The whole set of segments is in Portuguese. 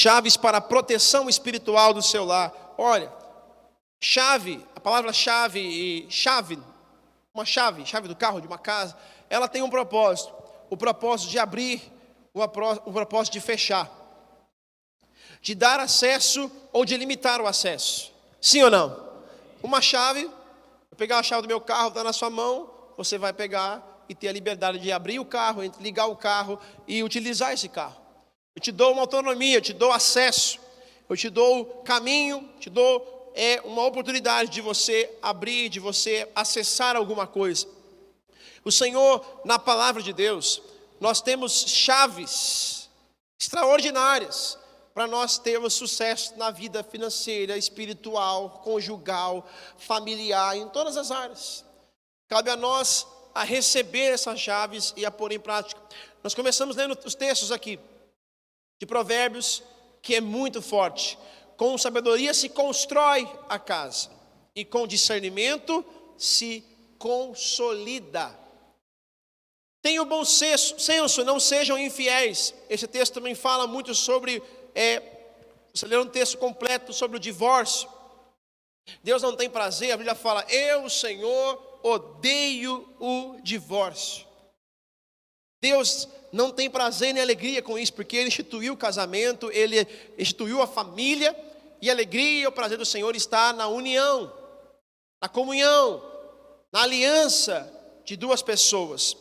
chaves para a proteção espiritual do seu lar. Olha, chave, a palavra chave e chave, uma chave do carro, de uma casa, ela tem um propósito. O propósito de abrir, o propósito de fechar, de dar acesso ou de limitar o acesso. Sim ou não? Uma chave, eu pegar a chave do meu carro, está na sua mão, você vai pegar e ter a liberdade de abrir o carro, ligar o carro e utilizar esse carro. Eu te dou uma autonomia, eu te dou acesso, eu te dou caminho, te dou uma oportunidade de você abrir, de você acessar alguma coisa. O Senhor, na palavra de Deus, nós temos chaves extraordinárias para nós termos sucesso na vida financeira, espiritual, conjugal, familiar, em todas as áreas. Cabe a nós a receber essas chaves e a pôr em prática. Nós começamos lendo os textos aqui de Provérbios, que é muito forte. Com sabedoria se constrói a casa, e com discernimento se consolida. Tenham bom senso, não sejam infiéis. Esse texto também fala muito sobre, você lê um texto completo sobre o divórcio. Deus não tem prazer, a Bíblia fala, eu, Senhor, odeio o divórcio. Deus não tem prazer nem alegria com isso, porque Ele instituiu o casamento, Ele instituiu a família, e a alegria e o prazer do Senhor está na união, na comunhão, na aliança de duas pessoas.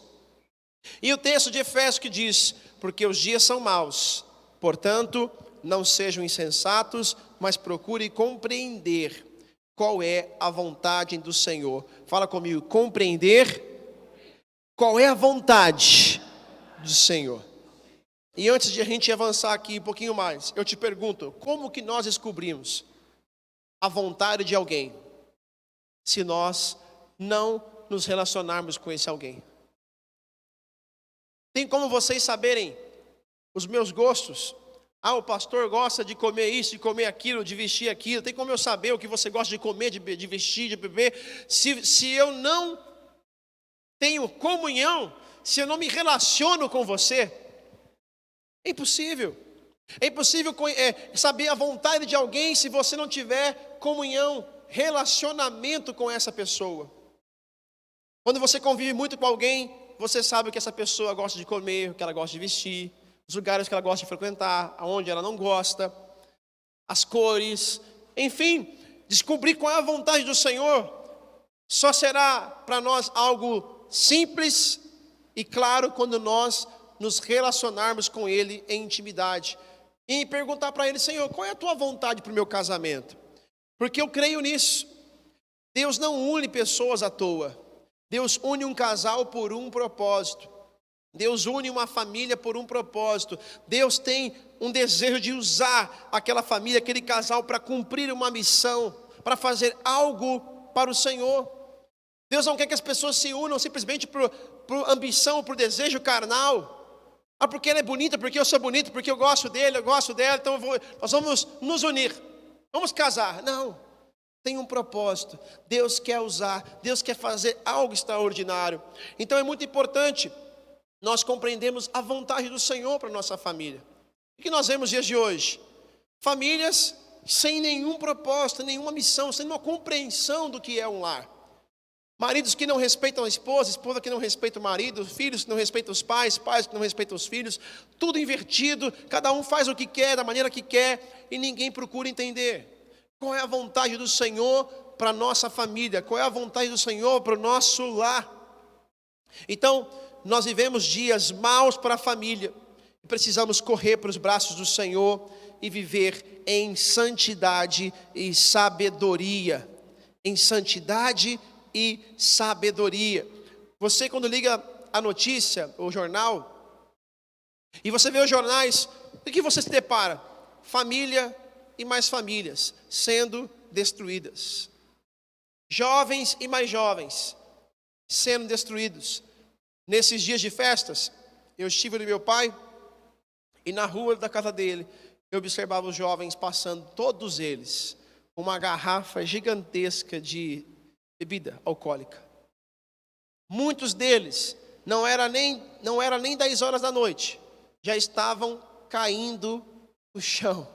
E o texto de Efésios que diz, porque os dias são maus, portanto, não sejam insensatos, mas procure compreender qual é a vontade do Senhor. Fala comigo, compreender qual é a vontade do Senhor. E antes de a gente avançar aqui um pouquinho mais, eu te pergunto, como que nós descobrimos a vontade de alguém, se nós não nos relacionarmos com esse alguém? Tem como vocês saberem os meus gostos? O pastor gosta de comer isso, de comer aquilo, de vestir aquilo. Tem como eu saber o que você gosta de comer, de vestir, de beber? Se eu não tenho comunhão, se eu não me relaciono com você, é impossível. É impossível saber a vontade de alguém se você não tiver comunhão, relacionamento com essa pessoa. Quando você convive muito com alguém, você sabe o que essa pessoa gosta de comer, o que ela gosta de vestir, os lugares que ela gosta de frequentar, aonde ela não gosta, as cores, enfim, descobrir qual é a vontade do Senhor só será para nós algo simples e claro quando nós nos relacionarmos com Ele em intimidade e perguntar para Ele, Senhor, qual é a tua vontade para o meu casamento? Porque eu creio nisso. Deus não une pessoas à toa. Deus une um casal por um propósito. Deus une uma família por um propósito. Deus tem um desejo de usar aquela família, aquele casal para cumprir uma missão, para fazer algo para o Senhor. Deus não quer que as pessoas se unam simplesmente por ambição, por desejo carnal. Porque ela é bonita, porque eu sou bonito, porque eu gosto dele, eu gosto dela, então nós vamos nos unir, vamos casar. Não. Tem um propósito, Deus quer usar, Deus quer fazer algo extraordinário. Então é muito importante nós compreendermos a vontade do Senhor para a nossa família. O que nós vemos nos dias de hoje? Famílias sem nenhum propósito, nenhuma missão, sem uma compreensão do que é um lar. Maridos que não respeitam a esposa que não respeita o marido, filhos que não respeitam os pais que não respeitam os filhos, tudo invertido, cada um faz o que quer, da maneira que quer, e ninguém procura entender. Qual é a vontade do Senhor para a nossa família? Qual é a vontade do Senhor para o nosso lar? Então, nós vivemos dias maus para a família. E precisamos correr para os braços do Senhor e viver em santidade e sabedoria. Em santidade e sabedoria. Você quando liga a notícia, o jornal, e você vê os jornais, o que você se depara? Família e mais famílias sendo destruídas. Jovens e mais jovens sendo destruídos. Nesses dias de festas, eu estive no meu pai e na rua da casa dele, eu observava os jovens passando, todos eles, uma garrafa gigantesca de bebida alcoólica. Muitos deles, não era nem 10 horas da noite, já estavam caindo no chão.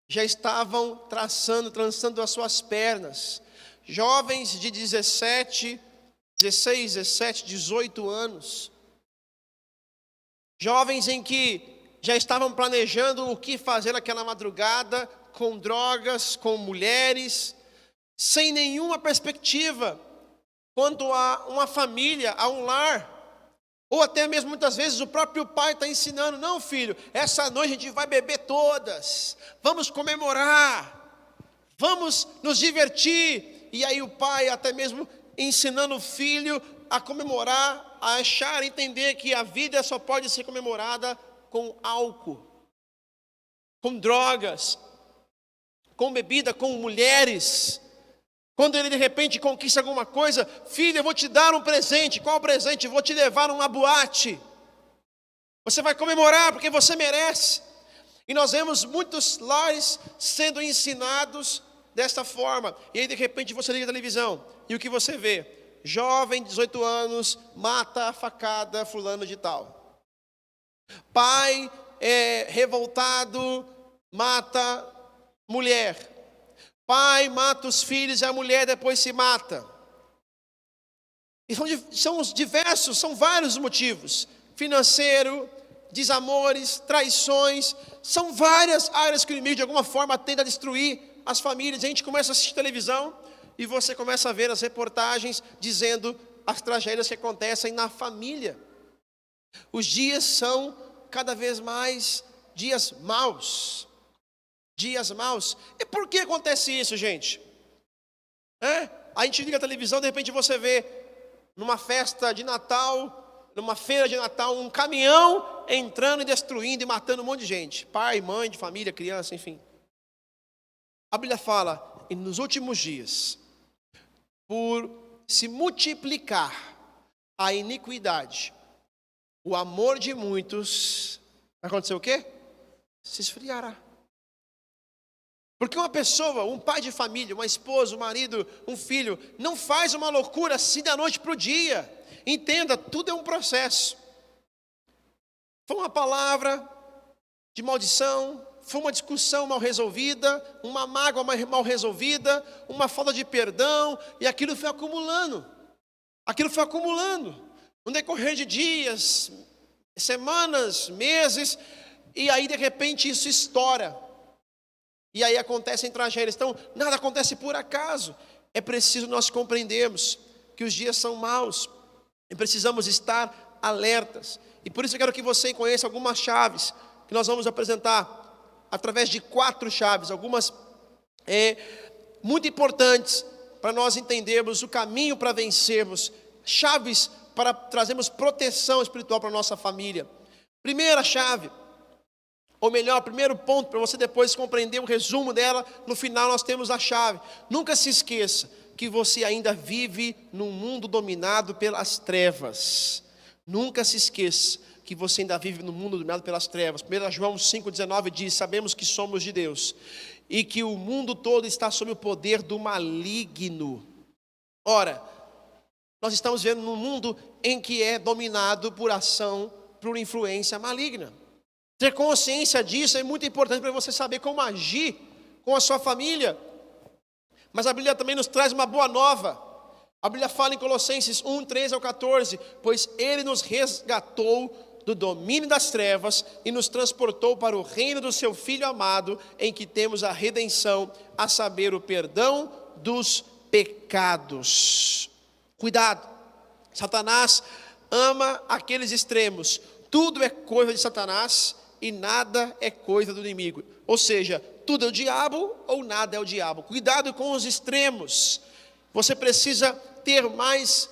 Já estavam trançando as suas pernas. Jovens de 16, 17, 18 anos. Jovens em que já estavam planejando o que fazer naquela madrugada, com drogas, com mulheres, sem nenhuma perspectiva quanto a uma família, a um lar. Ou até mesmo muitas vezes o próprio pai está ensinando: não, filho, essa noite a gente vai beber todas, vamos comemorar, vamos nos divertir. E aí o pai até mesmo ensinando o filho a comemorar, a achar, entender que a vida só pode ser comemorada com álcool, com drogas, com bebida, com mulheres. Quando ele de repente conquista alguma coisa: filho, eu vou te dar um presente. Qual presente? Eu vou te levar numa boate. Você vai comemorar porque você merece. E nós vemos muitos lares sendo ensinados desta forma. E aí de repente você liga a televisão e o que você vê? Jovem, 18 anos, mata a facada fulano de tal. Pai revoltado, mata mulher. Pai mata os filhos e a mulher depois se mata. E são diversos, são vários motivos. Financeiro, desamores, traições. São várias áreas que o inimigo de alguma forma tenta destruir as famílias. A gente começa a assistir televisão e você começa a ver as reportagens dizendo as tragédias que acontecem na família. Os dias são cada vez mais dias maus. Dias maus. E por que acontece isso, gente? A gente liga a televisão, de repente você vê numa festa de Natal, numa feira de Natal, um caminhão entrando e destruindo e matando um monte de gente. Pai, mãe, de família, criança, enfim. A Bíblia fala, e nos últimos dias, por se multiplicar a iniquidade, o amor de muitos, vai acontecer o quê? Se esfriará. Porque uma pessoa, um pai de família, uma esposa, um marido, um filho, não faz uma loucura assim da noite para o dia. Entenda, tudo é um processo. Foi uma palavra de maldição, foi uma discussão mal resolvida, uma mágoa mal resolvida, uma falta de perdão, e aquilo foi acumulando. Aquilo foi acumulando. No decorrer de dias, semanas, meses, e aí de repente isso estoura. E aí acontecem tragédias. Então, nada acontece por acaso. É preciso nós compreendermos que os dias são maus e precisamos estar alertas. E por isso eu quero que você conheça algumas chaves que nós vamos apresentar através de 4 chaves, algumas muito importantes para nós entendermos o caminho para vencermos, chaves para trazermos proteção espiritual para a nossa família. Primeira chave, ou melhor, primeiro ponto, para você depois compreender o resumo dela, no final nós temos a chave. Nunca se esqueça que você ainda vive num mundo dominado pelas trevas. Nunca se esqueça que você ainda vive num mundo dominado pelas trevas. 1 João 5,19 diz: sabemos que somos de Deus e que o mundo todo está sob o poder do maligno. Ora, nós estamos vivendo num mundo em que é dominado por ação, por influência maligna. Ter consciência disso é muito importante para você saber como agir com a sua família. Mas a Bíblia também nos traz uma boa nova. A Bíblia fala em Colossenses 1, 13 ao 14: pois Ele nos resgatou do domínio das trevas e nos transportou para o reino do seu Filho amado, em que temos a redenção, a saber, o perdão dos pecados. Cuidado, Satanás ama aqueles extremos. Tudo é coisa de Satanás e nada é coisa do inimigo. Ou seja, tudo é o diabo ou nada é o diabo. Cuidado com os extremos. Você precisa ter mais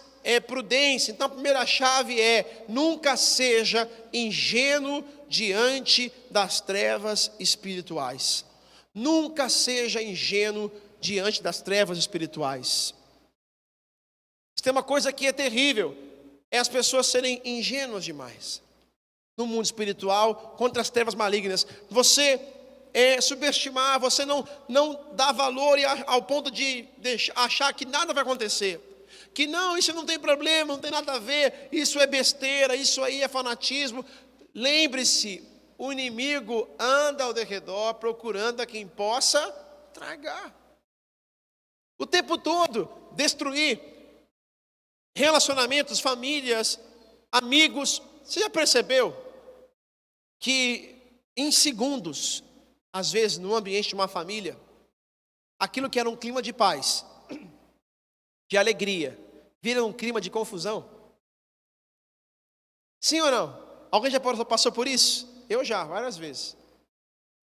prudência. Então a primeira chave é: nunca seja ingênuo diante das trevas espirituais. Nunca seja ingênuo diante das trevas espirituais. Tem uma coisa que é terrível, é as pessoas serem ingênuas demais no mundo espiritual, contra as trevas malignas. Você subestimar, você não dá valor ao ponto de achar que nada vai acontecer. Que não, isso não tem problema, não tem nada a ver, isso é besteira, isso aí é fanatismo. Lembre-se, o inimigo anda ao redor procurando a quem possa tragar. O tempo todo, destruir relacionamentos, famílias, amigos. Você já percebeu que em segundos, às vezes no ambiente de uma família, aquilo que era um clima de paz, de alegria, vira um clima de confusão? Sim ou não? Alguém já passou por isso? Eu já, várias vezes.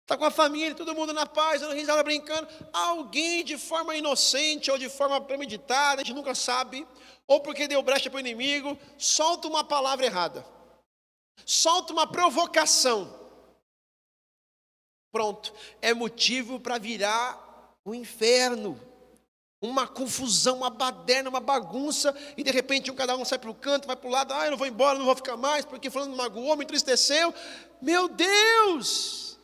Está com a família, todo mundo na paz, dando risada, brincando. Alguém de forma inocente ou de forma premeditada, a gente nunca sabe, ou porque deu brecha para o inimigo, solta uma palavra errada. Solta uma provocação. Pronto, é motivo para virar um inferno. Uma confusão, uma baderna, uma bagunça, e de repente cada um sai para o canto, vai para o lado, eu não vou embora, não vou ficar mais, porque fulano me magoou, me entristeceu. Meu Deus!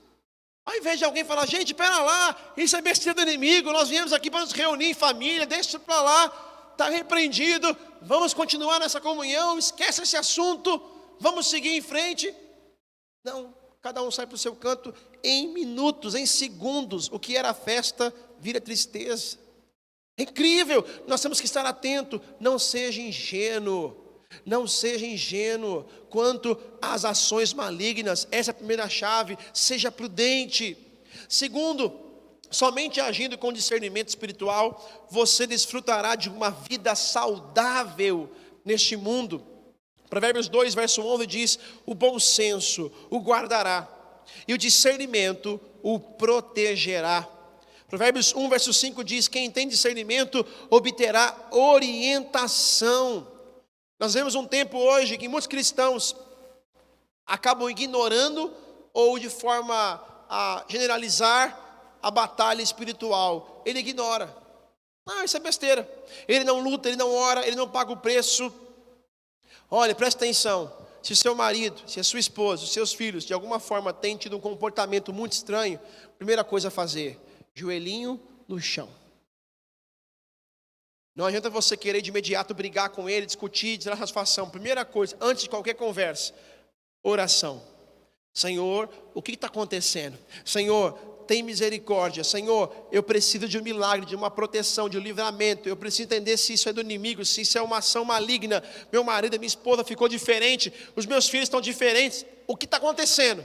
Ao invés de alguém falar, gente, pera lá, isso é besteira do inimigo, nós viemos aqui para nos reunir em família, deixa isso para lá, está repreendido, vamos continuar nessa comunhão, esquece esse assunto, vamos seguir em frente. Não, cada um sai para o seu canto em minutos, em segundos, o que era festa vira tristeza. É incrível, nós temos que estar atento, não seja ingênuo quanto às ações malignas. Essa é a primeira chave, seja prudente. Segundo, somente agindo com discernimento espiritual, você desfrutará de uma vida saudável neste mundo. Provérbios 2, verso 11 diz, o bom senso o guardará, e o discernimento o protegerá. Provérbios 1, verso 5 diz, quem tem discernimento obterá orientação. Nós vemos um tempo hoje que muitos cristãos acabam ignorando ou de forma a generalizar a batalha espiritual. Ele ignora. Isso é besteira. Ele não luta, ele não ora, ele não paga o preço. Olha, presta atenção. Se o seu marido, se a sua esposa, os seus filhos, de alguma forma têm tido um comportamento muito estranho, primeira coisa a fazer, joelhinho no chão. Não adianta você querer de imediato brigar com ele, discutir, dizer a satisfação. Primeira coisa, antes de qualquer conversa, oração. Senhor, o que está acontecendo? Senhor, tem misericórdia. Senhor, eu preciso de um milagre, de uma proteção, de um livramento. Eu preciso entender se isso é do inimigo, se isso é uma ação maligna. Meu marido, minha esposa ficou diferente, os meus filhos estão diferentes. O que está acontecendo?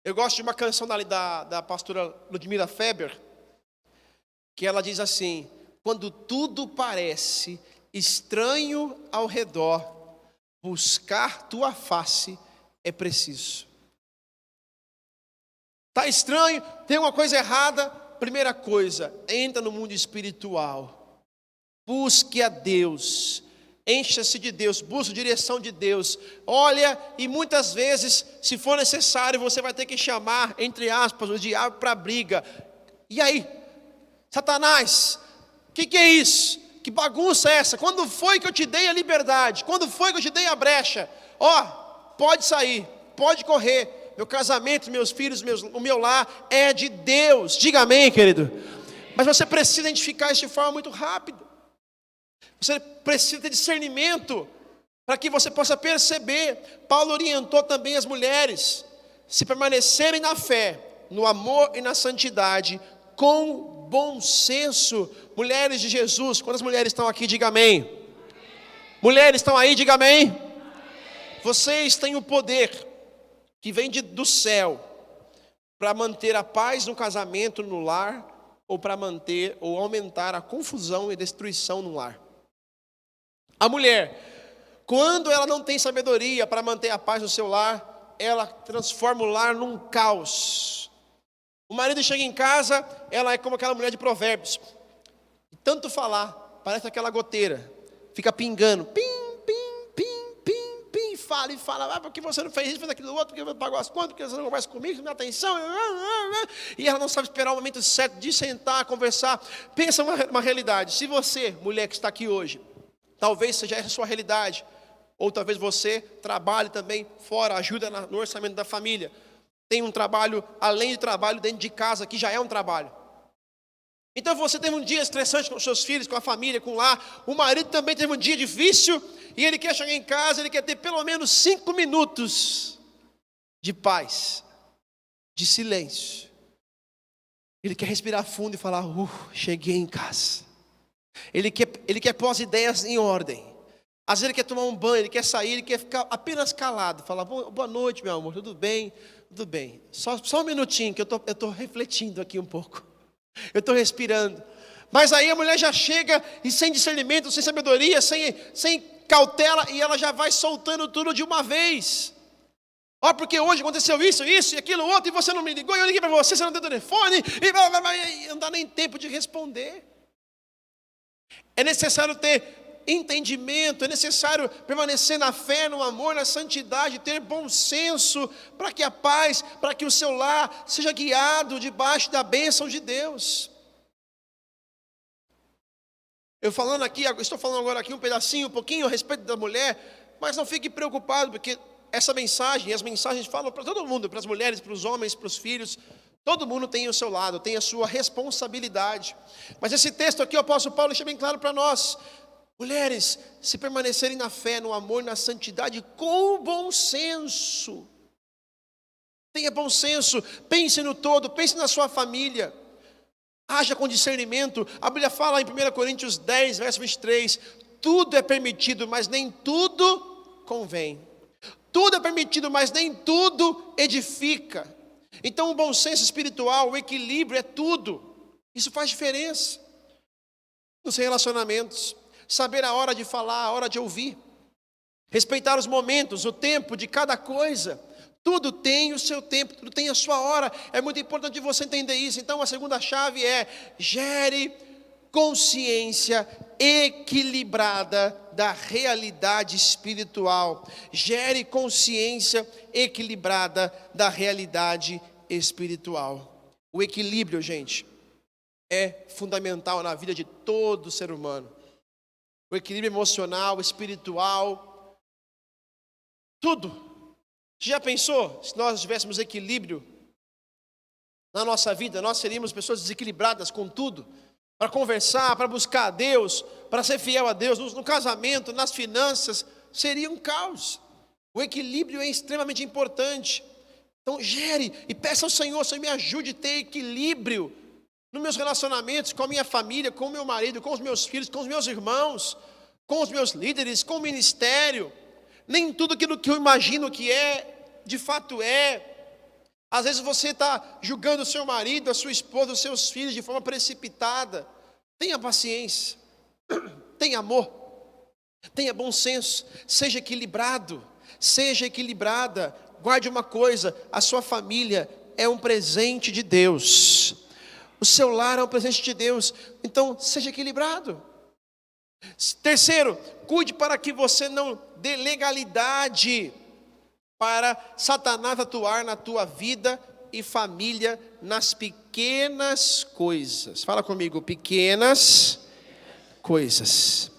Eu gosto de uma canção da pastora Ludmila Feber, que ela diz assim, quando tudo parece estranho ao redor, buscar tua face é preciso. Está estranho, tem uma coisa errada, primeira coisa, entra no mundo espiritual, busque a Deus, encha-se de Deus, busque a direção de Deus, olha, e muitas vezes, se for necessário, você vai ter que chamar, entre aspas, o diabo para a briga. E aí, Satanás, o que é isso? Que bagunça é essa? Quando foi que eu te dei a liberdade? Quando foi que eu te dei a brecha? Pode sair, pode correr, meu casamento, meus filhos, o meu lar é de Deus, diga amém, querido. Mas você precisa identificar isso de forma muito rápida. Você precisa ter discernimento para que você possa perceber. Paulo orientou também as mulheres, se permanecerem na fé, no amor e na santidade, com bom senso. Mulheres de Jesus, quantas mulheres estão aqui, diga amém. Mulheres estão aí, diga amém. Vocês têm o poder que vem do céu para manter a paz no casamento, no lar, ou para manter ou aumentar a confusão e destruição no lar. A mulher, quando ela não tem sabedoria para manter a paz no seu lar, ela transforma o lar num caos. O marido chega em casa, ela é como aquela mulher de Provérbios. E tanto falar, parece aquela goteira, fica pingando, pim, fala e fala, porque você não fez isso, fez aquilo outro, porque você pagou as contas, porque você não conversa comigo, não dá atenção, e ela não sabe esperar o momento certo de sentar, conversar. Pensa uma realidade, se você, mulher que está aqui hoje, talvez seja essa a sua realidade, ou talvez você trabalhe também fora, ajuda no orçamento da família, tem um trabalho, além de trabalho dentro de casa, que já é um trabalho. Então você teve um dia estressante com os seus filhos, com a família, com o lar. O marido também teve um dia difícil e ele quer chegar em casa, ele quer ter pelo menos 5 minutos de paz, de silêncio. Ele quer respirar fundo e falar, cheguei em casa. Ele quer pôr as ideias em ordem. Às vezes ele quer tomar um banho, ele quer sair, ele quer ficar apenas calado. Falar, boa noite, meu amor, tudo bem? Tudo bem. Só um minutinho que eu estou refletindo aqui um pouco. Eu estou respirando. Mas aí a mulher já chega e sem discernimento, sem sabedoria, sem cautela, e ela já vai soltando tudo de uma vez. Porque hoje aconteceu isso e aquilo outro, e você não me ligou, e eu liguei para você, você não deu telefone, e não dá nem tempo de responder. É necessário ter entendimento, é necessário permanecer na fé, no amor, na santidade, ter bom senso, para que a paz, para que o seu lar seja guiado debaixo da bênção de Deus. Estou falando agora aqui um pedacinho, um pouquinho a respeito da mulher, mas não fique preocupado, porque essa mensagem, e as mensagens falam para todo mundo, para as mulheres, para os homens, para os filhos, todo mundo tem o seu lado, tem a sua responsabilidade. Mas esse texto aqui, o apóstolo Paulo deixa bem claro para nós: mulheres, se permanecerem na fé, no amor, na santidade, com bom senso. Tenha bom senso, pense no todo, pense na sua família. Haja com discernimento. A Bíblia fala em 1 Coríntios 10, verso 23, tudo é permitido, mas nem tudo convém. Tudo é permitido, mas nem tudo edifica. Então o bom senso espiritual, o equilíbrio é tudo. Isso faz diferença nos relacionamentos. Saber a hora de falar, a hora de ouvir. Respeitar os momentos, o tempo de cada coisa. Tudo tem o seu tempo, tudo tem a sua hora. É muito importante você entender isso. Então a segunda chave é: gere consciência equilibrada da realidade espiritual. Gere consciência equilibrada da realidade espiritual. O equilíbrio, gente, é fundamental na vida de todo ser humano. O equilíbrio emocional, espiritual, tudo. Você já pensou, se nós tivéssemos equilíbrio na nossa vida, nós seríamos pessoas desequilibradas com tudo? Para conversar, para buscar a Deus, para ser fiel a Deus, no casamento, nas finanças, seria um caos. O equilíbrio é extremamente importante. Então gere e peça ao Senhor, Senhor, me ajude a ter equilíbrio nos meus relacionamentos, com a minha família, com o meu marido, com os meus filhos, com os meus irmãos, com os meus líderes, com o ministério. Nem tudo aquilo que eu imagino que é, de fato é. Às vezes você está julgando o seu marido, a sua esposa, os seus filhos de forma precipitada. Tenha paciência, tenha amor, tenha bom senso, seja equilibrado, seja equilibrada. Guarde uma coisa: a sua família é um presente de Deus. O seu lar é um presente de Deus. Então, seja equilibrado. Terceiro, cuide para que você não dê legalidade para Satanás atuar na tua vida e família nas pequenas coisas. Fala comigo, pequenas coisas.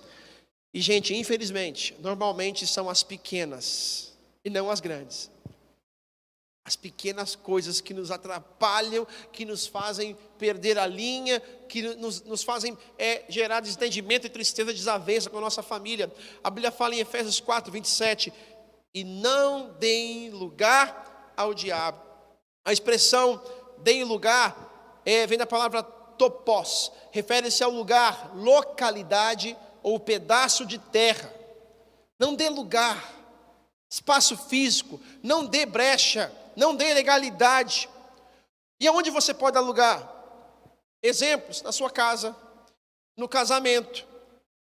E, gente, infelizmente, normalmente são as pequenas e não as grandes. As pequenas coisas que nos atrapalham, que nos fazem perder a linha, que nos fazem gerar desentendimento e tristeza, desavença com a nossa família. A Bíblia fala em Efésios 4, 27, e não deem lugar ao diabo. A expressão deem lugar vem da palavra topos, refere-se ao lugar, localidade ou pedaço de terra. Não dê lugar, espaço físico, não dê brecha, não dê legalidade. E aonde você pode dar lugar? Exemplos: na sua casa, no casamento,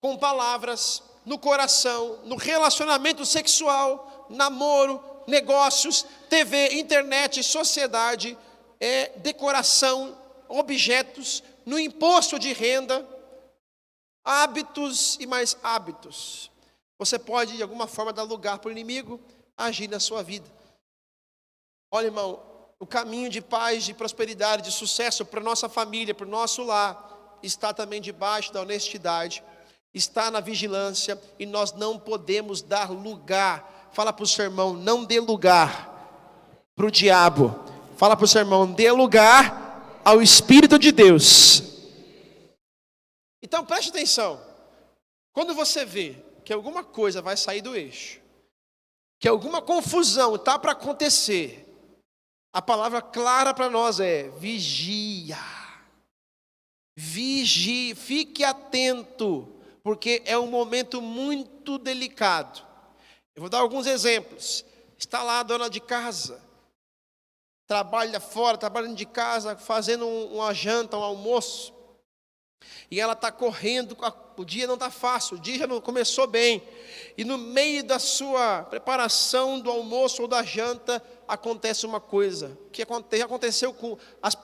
com palavras, no coração, no relacionamento sexual, namoro, negócios, TV, internet, sociedade, decoração, objetos, no imposto de renda, hábitos e mais hábitos. Você pode de alguma forma dar lugar para o inimigo agir na sua vida. Olha, irmão, o caminho de paz, de prosperidade, de sucesso para a nossa família, para o nosso lar, está também debaixo da honestidade, está na vigilância, e nós não podemos dar lugar. Fala para o seu irmão: não dê lugar para o diabo. Fala para o seu irmão: dê lugar ao Espírito de Deus. Então preste atenção. Quando você vê que alguma coisa vai sair do eixo, que alguma confusão está para acontecer, a palavra clara para nós é vigia. Vigie, fique atento, porque é um momento muito delicado. Eu vou dar alguns exemplos. Está lá a dona de casa, trabalha fora, trabalhando de casa, fazendo uma janta, um almoço, e ela está correndo, o dia não está fácil, o dia já não começou bem, e no meio da sua preparação do almoço ou da janta, acontece uma coisa, que aconteceu com as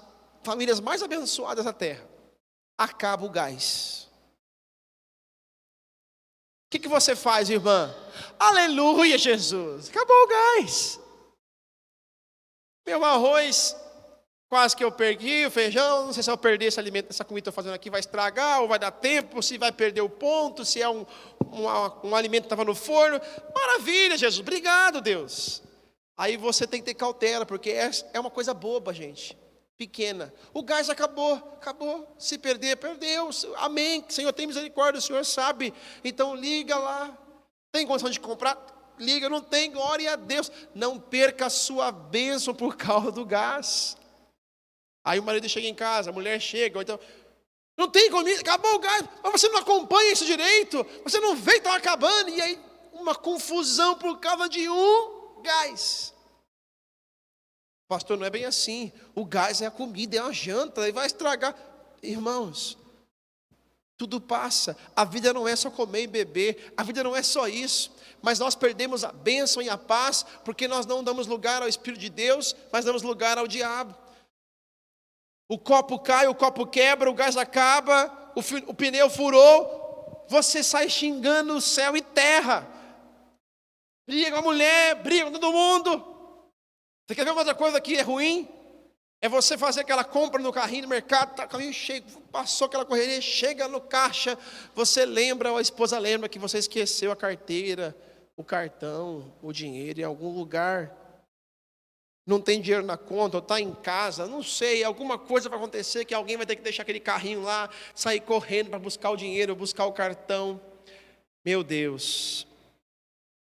famílias mais abençoadas da terra: acaba o gás. O que você faz, irmã? Aleluia, Jesus, acabou o gás. Meu arroz, quase que eu perdi, o feijão, não sei se eu perder esse alimento, essa comida que estou fazendo aqui vai estragar, ou vai dar tempo, se vai perder o ponto, se é um alimento que estava no forno. Maravilha, Jesus, obrigado, Deus. Aí você tem que ter cautela, porque é uma coisa boba, gente, pequena. O gás acabou, se perder, perdeu, amém, Senhor, tem misericórdia, o Senhor sabe. Então liga lá, tem condição de comprar? Liga, não tem, glória a Deus. Não perca a sua bênção por causa do gás. Aí o marido chega em casa, a mulher chega, ou então, não tem comida, acabou o gás, mas você não acompanha isso direito, você não vê que está acabando, e aí uma confusão por causa de um gás. Pastor, não é bem assim, o gás é a comida, é uma janta, e vai estragar. Irmãos, tudo passa, a vida não é só comer e beber, a vida não é só isso, mas nós perdemos a bênção e a paz, porque nós não damos lugar ao Espírito de Deus, mas damos lugar ao diabo. O copo cai, o copo quebra, o gás acaba, o pneu furou, você sai xingando o céu e terra, briga com a mulher, briga com todo mundo. Você quer ver uma outra coisa que é ruim? É você fazer aquela compra no carrinho no mercado, tá, caminho cheio, passou aquela correria, chega no caixa, você lembra, a esposa lembra que você esqueceu a carteira, o cartão, o dinheiro em algum lugar, não tem dinheiro na conta, ou está em casa, não sei, alguma coisa vai acontecer que alguém vai ter que deixar aquele carrinho lá, sair correndo para buscar o dinheiro, buscar o cartão. Meu Deus,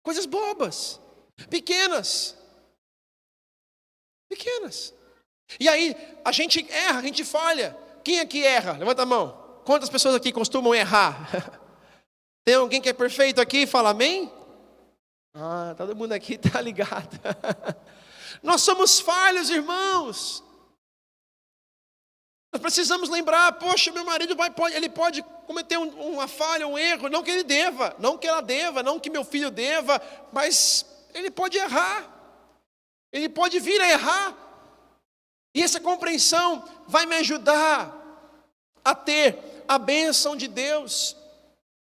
coisas bobas, pequenas. E aí, a gente erra, a gente falha. Quem aqui erra? Levanta a mão. Quantas pessoas aqui costumam errar? Tem alguém que é perfeito aqui? Fala amém? Ah, todo mundo aqui está ligado. Nós somos falhos, irmãos. Nós precisamos lembrar, poxa, meu marido ele pode cometer uma falha, um erro, não que ele deva, não que ela deva, não que meu filho deva, mas ele pode errar. Ele pode vir a errar. E essa compreensão vai me ajudar a ter a bênção de Deus.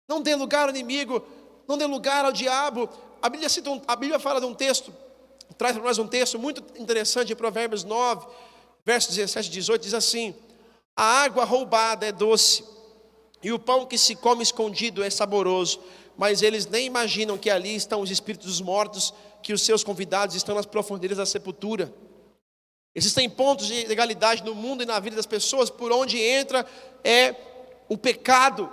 Não dê lugar ao inimigo, não dê lugar ao diabo. A Bíblia fala de um texto, traz para nós um texto muito interessante em Provérbios 9, versos 17 e 18, diz assim: a água roubada é doce, e o pão que se come escondido é saboroso, mas eles nem imaginam que ali estão os espíritos dos mortos, que os seus convidados estão nas profundezas da sepultura. Existem pontos de legalidade no mundo e na vida das pessoas, por onde entra o pecado,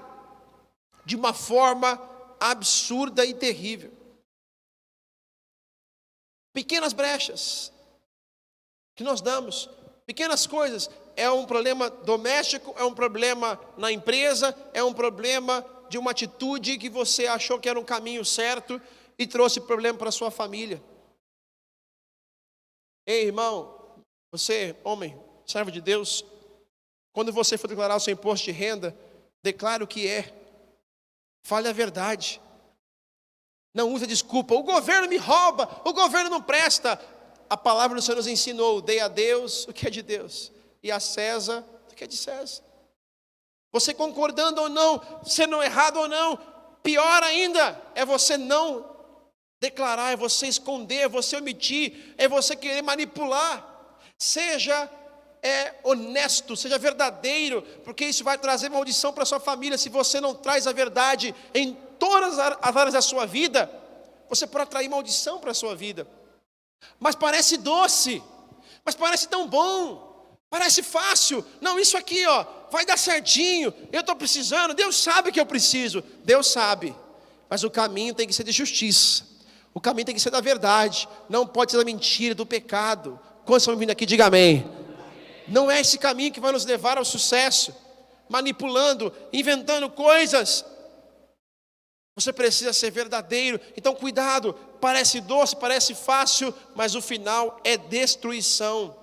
de uma forma absurda e terrível. Pequenas brechas que nós damos, pequenas coisas, é um problema doméstico, é um problema na empresa, é um problema de uma atitude que você achou que era um caminho certo e trouxe problema para a sua família. Ei, irmão, você, homem, servo de Deus, quando você for declarar o seu imposto de renda, declare o que é, fale a verdade. Não use desculpa, o governo me rouba, o governo não presta. A palavra do Senhor nos ensinou: dê a Deus o que é de Deus, e a César o que é de César. Você concordando ou não, sendo errado ou não, pior ainda, é você não declarar, é você esconder, é você omitir, é você querer manipular. Seja honesto, seja verdadeiro, porque isso vai trazer maldição para a sua família. Se você não traz a verdade em todas as áreas da sua vida, você pode atrair maldição para a sua vida. Mas parece doce, mas parece tão bom, parece fácil. Não, isso aqui, vai dar certinho, eu estou precisando, Deus sabe que eu preciso. Deus sabe, mas o caminho tem que ser de justiça, o caminho tem que ser da verdade, não pode ser da mentira, do pecado. Quantos estão vindo aqui, diga amém. Não é esse caminho que vai nos levar ao sucesso, manipulando, inventando coisas. Você precisa ser verdadeiro. Então cuidado, parece doce, parece fácil, mas o final é destruição.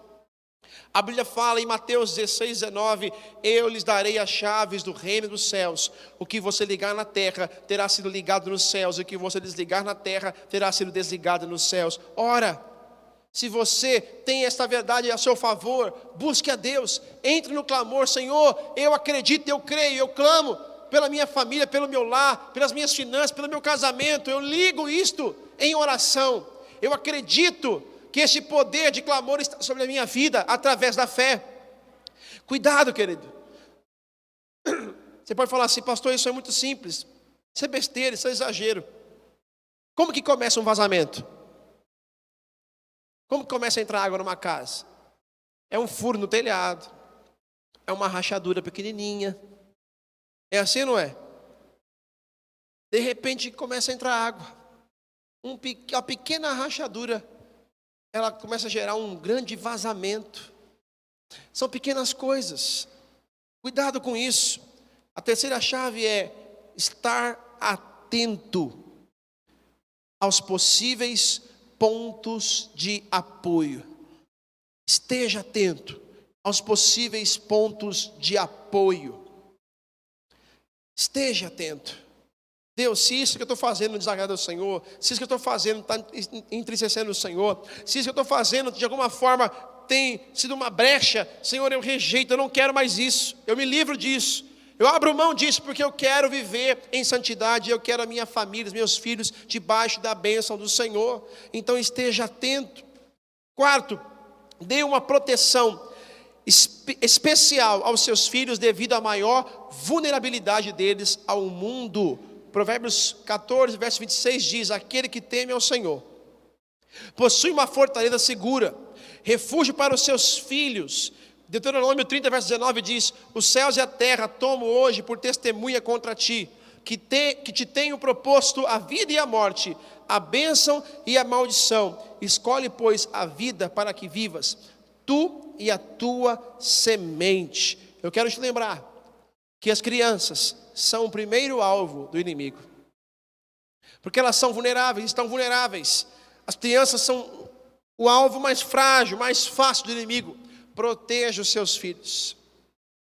A Bíblia fala em Mateus 16, 19: eu lhes darei as chaves do reino dos céus. O que você ligar na terra terá sido ligado nos céus, e o que você desligar na terra terá sido desligado nos céus. Ora, se você tem esta verdade a seu favor, busque a Deus, entre no clamor: Senhor, eu acredito, eu creio, eu clamo pela minha família, pelo meu lar, pelas minhas finanças, pelo meu casamento. Eu ligo isto em oração. Eu acredito que esse poder de clamor está sobre a minha vida através da fé. Cuidado, querido. Você pode falar assim: pastor, isso é muito simples, isso é besteira, isso é exagero. Como que começa um vazamento? Como que começa a entrar água numa casa? É um furo no telhado, é uma rachadura pequenininha. É assim, não é? De repente começa a entrar água, uma pequena rachadura, ela começa a gerar um grande vazamento. São pequenas coisas, cuidado com isso. A terceira chave é estar atento aos possíveis pontos de apoio. Esteja atento aos possíveis pontos de apoio. Esteja atento. Deus, se isso que eu estou fazendo não desagrada ao Senhor, se isso que eu estou fazendo está entristecendo o Senhor, se isso que eu estou fazendo de alguma forma tem sido uma brecha, Senhor, eu rejeito, eu não quero mais isso, eu me livro disso, eu abro mão disso, porque eu quero viver em santidade, eu quero a minha família, os meus filhos, debaixo da bênção do Senhor. Então esteja atento. Quarto, dê uma proteção especial aos seus filhos devido à maior vulnerabilidade deles ao mundo. Provérbios 14, verso 26 diz: aquele que teme ao Senhor possui uma fortaleza segura, refúgio para os seus filhos. Deuteronômio 30, verso 19 diz: os céus e a terra tomo hoje por testemunha contra ti, que te tenho proposto a vida e a morte, a bênção e a maldição. Escolhe, pois, a vida para que vivas, tu e a tua semente. Eu quero te lembrar que as crianças são o primeiro alvo do inimigo, porque elas são vulneráveis, estão vulneráveis. As crianças são o alvo mais frágil, mais fácil do inimigo. Proteja os seus filhos,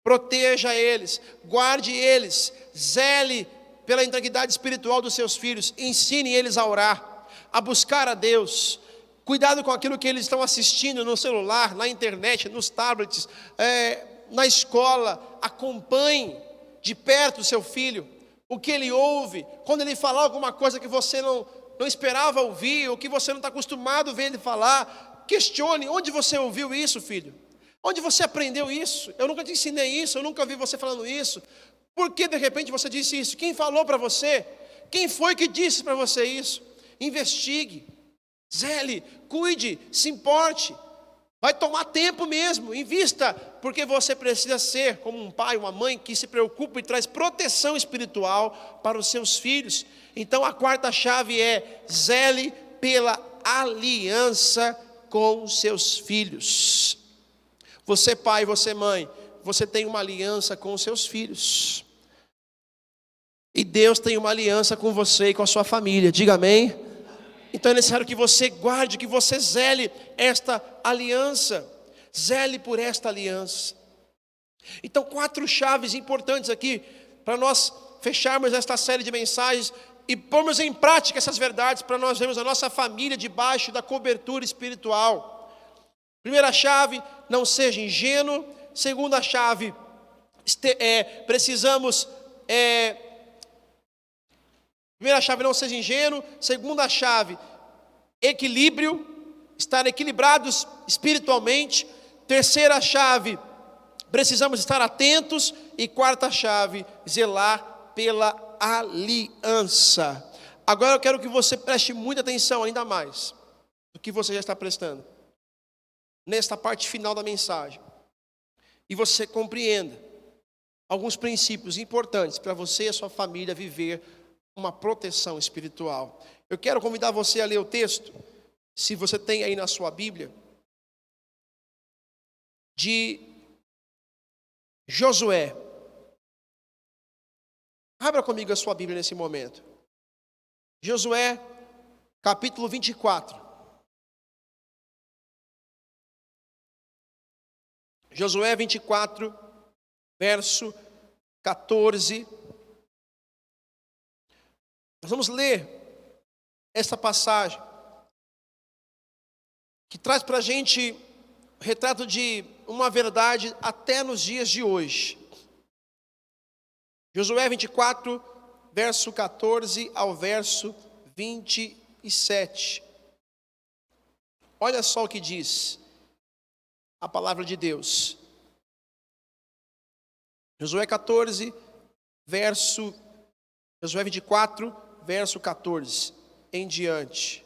proteja eles, guarde eles, zele pela integridade espiritual dos seus filhos, ensine eles a orar, a buscar a Deus. Cuidado com aquilo que eles estão assistindo no celular, na internet, nos tablets, na escola. Acompanhe de perto o seu filho, o que ele ouve. Quando ele falar alguma coisa que você não esperava ouvir, ou que você não está acostumado a ver ele falar, questione: onde você ouviu isso, filho? Onde você aprendeu isso? Eu nunca te ensinei isso, eu nunca vi você falando isso. Por que de repente você disse isso? Quem falou para você? Quem foi que disse para você isso? Investigue, zele, cuide, se importe. Vai tomar tempo mesmo, invista, porque você precisa ser como um pai, uma mãe que se preocupa e traz proteção espiritual para os seus filhos. Então a quarta chave é: zele pela aliança com os seus filhos. Você pai, você mãe, você tem uma aliança com os seus filhos. E Deus tem uma aliança com você e com a sua família, diga amém. Então é necessário que você guarde, que você zele esta aliança. Zele por esta aliança. Então 4 chaves importantes aqui, para nós fecharmos esta série de mensagens e pormos em prática essas verdades, para nós vermos a nossa família debaixo da cobertura espiritual. Primeira chave: não seja ingênuo. Segunda chave, primeira chave, não seja ingênuo. Segunda chave, equilíbrio, estar equilibrados espiritualmente. Terceira chave, precisamos estar atentos. E quarta chave, zelar pela aliança. Agora eu quero que você preste muita atenção, ainda mais do que você já está prestando, nesta parte final da mensagem, e você compreenda alguns princípios importantes para você e a sua família viver uma proteção espiritual. Eu quero convidar você a ler o texto, se você tem aí na sua Bíblia, de Josué. Abra comigo a sua Bíblia nesse momento. Josué, capítulo 24. Josué 24, verso 14. Nós vamos ler essa passagem, que traz para a gente o retrato de uma verdade até nos dias de hoje. Josué 24, verso 14 ao verso 27. Olha só o que diz a palavra de Deus. Josué 24, verso 14 em diante.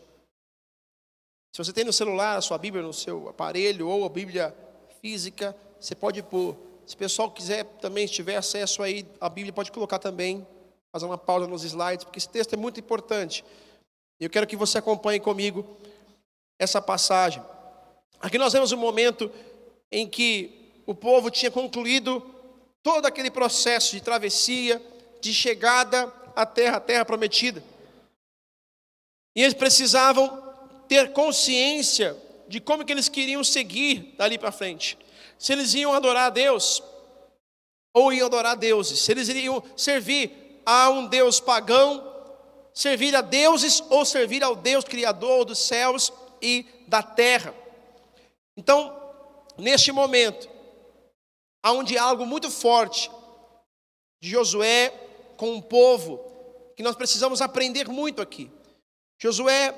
Se você tem no celular a sua Bíblia no seu aparelho ou a Bíblia física, você pode pôr. Se o pessoal quiser também, se tiver acesso aí, a Bíblia pode colocar também, fazer uma pausa nos slides, porque esse texto é muito importante. Eu quero que você acompanhe comigo essa passagem. Aqui nós vemos um momento em que o povo tinha concluído todo aquele processo de travessia, de chegada à terra prometida. E eles precisavam ter consciência de como que eles queriam seguir dali para frente. Se eles iam adorar a Deus, ou iam adorar deuses. Se eles iriam servir a um Deus pagão, servir a deuses, ou servir ao Deus Criador dos céus e da terra. Então, neste momento, há um diálogo muito forte de Josué com o povo, que nós precisamos aprender muito aqui. Josué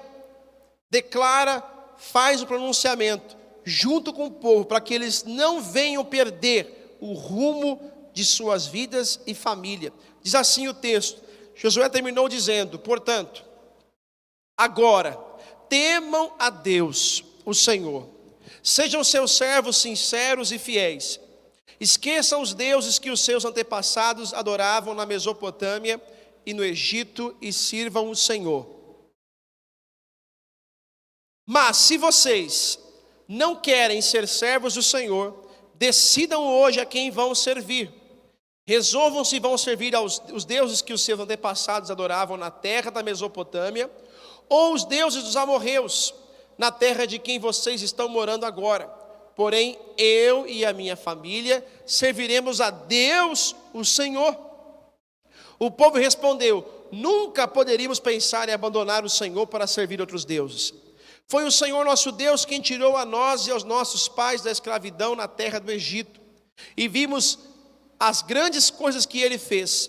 declara, faz o pronunciamento junto com o povo, para que eles não venham perder o rumo de suas vidas e família. Diz assim o texto. Josué terminou dizendo: portanto, agora temam a Deus, o Senhor. Sejam seus servos sinceros e fiéis. Esqueçam os deuses que os seus antepassados adoravam na Mesopotâmia e no Egito e sirvam o Senhor. Mas se vocês não querem ser servos do Senhor, decidam hoje a quem vão servir. Resolvam se vão servir os deuses que os seus antepassados adoravam na terra da Mesopotâmia, ou os deuses dos amorreus, na terra de quem vocês estão morando agora. Porém, eu e a minha família serviremos a Deus, o Senhor. O povo respondeu: nunca poderíamos pensar em abandonar o Senhor para servir outros deuses. Foi o Senhor nosso Deus quem tirou a nós e aos nossos pais da escravidão na terra do Egito. E vimos as grandes coisas que Ele fez.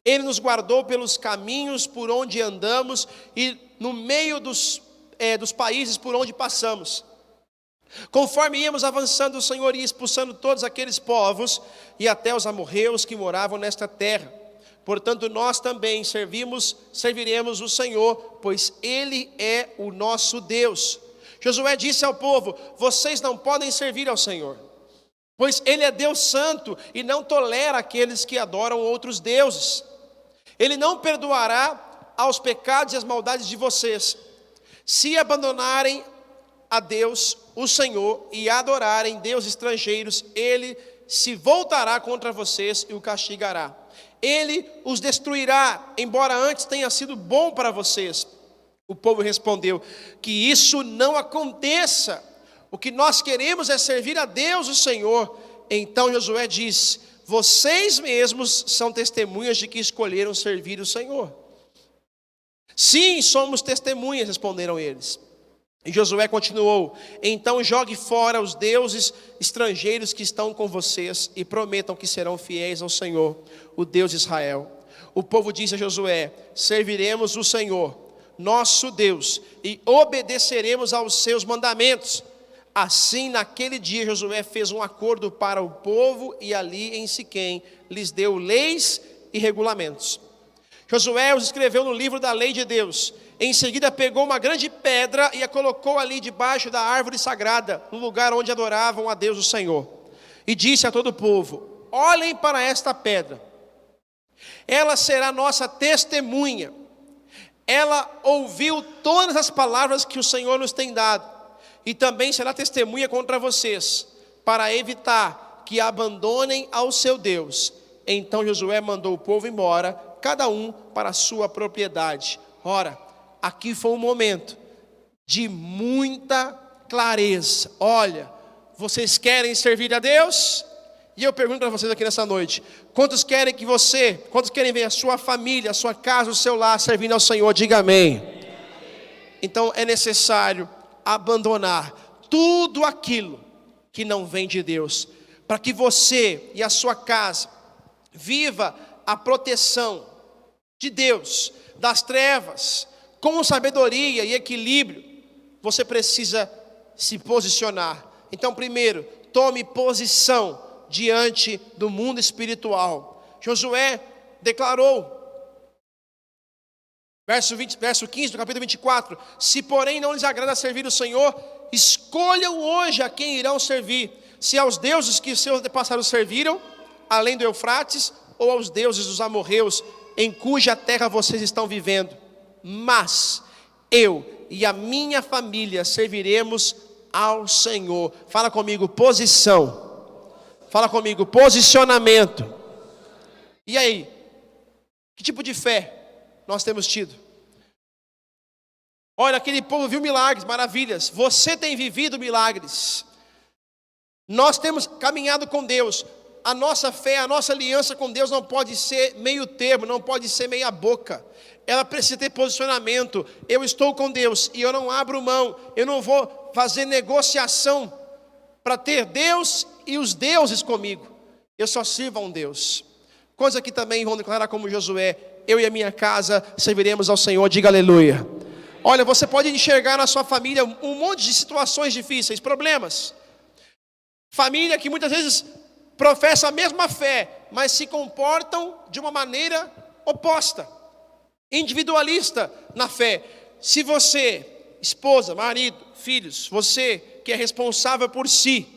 Ele nos guardou pelos caminhos por onde andamos e no meio dos países por onde passamos. Conforme íamos avançando, o Senhor ia expulsando todos aqueles povos e até os amorreus que moravam nesta terra. Portanto, nós também serviremos o Senhor, pois Ele é o nosso Deus. Josué disse ao povo: vocês não podem servir ao Senhor, pois Ele é Deus santo e não tolera aqueles que adoram outros deuses. Ele não perdoará aos pecados e às maldades de vocês. Se abandonarem a Deus, o Senhor, e adorarem deuses estrangeiros, Ele se voltará contra vocês e o castigará. Ele os destruirá, embora antes tenha sido bom para vocês. O povo respondeu: que isso não aconteça. O que nós queremos é servir a Deus, o Senhor. Então Josué diz: vocês mesmos são testemunhas de que escolheram servir o Senhor. Sim, somos testemunhas, responderam eles. E Josué continuou: então jogue fora os deuses estrangeiros que estão com vocês e prometam que serão fiéis ao Senhor, o Deus de Israel. O povo disse a Josué: serviremos o Senhor, nosso Deus, e obedeceremos aos seus mandamentos. Assim, naquele dia, Josué fez um acordo para o povo e ali em Siquém lhes deu leis e regulamentos. Josué os escreveu no livro da lei de Deus. Em seguida pegou uma grande pedra e a colocou ali debaixo da árvore sagrada, no lugar onde adoravam a Deus o Senhor. E disse a todo o povo: olhem para esta pedra, ela será nossa testemunha. Ela ouviu todas as palavras que o Senhor nos tem dado, e também será testemunha contra vocês, para evitar que abandonem ao seu Deus. Então Josué mandou o povo embora, cada um para a sua propriedade. Ora, aqui foi um momento de muita clareza. Olha, vocês querem servir a Deus? E eu pergunto para vocês aqui nessa noite: quantos querem ver a sua família, a sua casa, o seu lar servindo ao Senhor? Diga amém. Então é necessário abandonar tudo aquilo que não vem de Deus, para que você e a sua casa viva a proteção de Deus, das trevas, com sabedoria e equilíbrio. Você precisa se posicionar. Então, primeiro, tome posição diante do mundo espiritual. Josué declarou, verso 15 do capítulo 24: se porém não lhes agrada servir o Senhor, escolham hoje a quem irão servir, se aos deuses que seus antepassados serviram, além do Eufrates, ou aos deuses dos amorreus, em cuja terra vocês estão vivendo. Mas eu e a minha família serviremos ao Senhor. Fala comigo, posição. Fala comigo, posicionamento. E aí? Que tipo de fé nós temos tido? Olha, aquele povo viu milagres, maravilhas. Você tem vivido milagres. Nós temos caminhado com Deus. A nossa fé, a nossa aliança com Deus não pode ser meio termo, não pode ser meia boca. Ela precisa ter posicionamento. Eu estou com Deus e eu não abro mão. Eu não vou fazer negociação para ter Deus e os deuses comigo. Eu só sirvo a um Deus. Quantos aqui também vão declarar como Josué: eu e a minha casa serviremos ao Senhor? Diga aleluia. Olha, você pode enxergar na sua família um monte de situações difíceis, problemas. Família que muitas vezes professa a mesma fé, mas se comportam de uma maneira oposta, individualista na fé. Se você, esposa, marido, filhos, você que é responsável por si,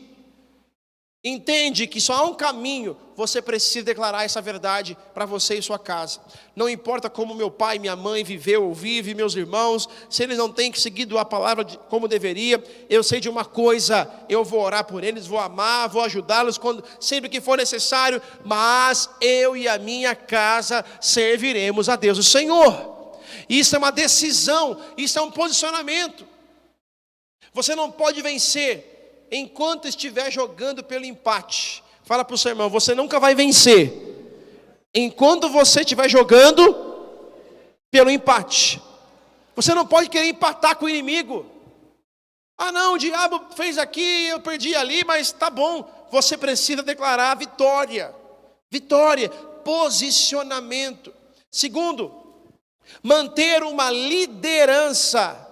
entende que só há um caminho, você precisa declarar essa verdade para você e sua casa. Não importa como meu pai e minha mãe viveu ou vive, meus irmãos, se eles não têm seguido a palavra como deveria, eu sei de uma coisa: eu vou orar por eles, vou amar, vou ajudá-los sempre que for necessário, mas eu e a minha casa serviremos a Deus o Senhor. Isso é uma decisão, isso é um posicionamento. Você não pode vencer enquanto estiver jogando pelo empate. Fala para o seu irmão: você nunca vai vencer enquanto você estiver jogando pelo empate. Você não pode querer empatar com o inimigo. Ah não, o diabo fez aqui, eu perdi ali, mas tá bom. Você precisa declarar vitória. Vitória, posicionamento. Segundo, manter uma liderança.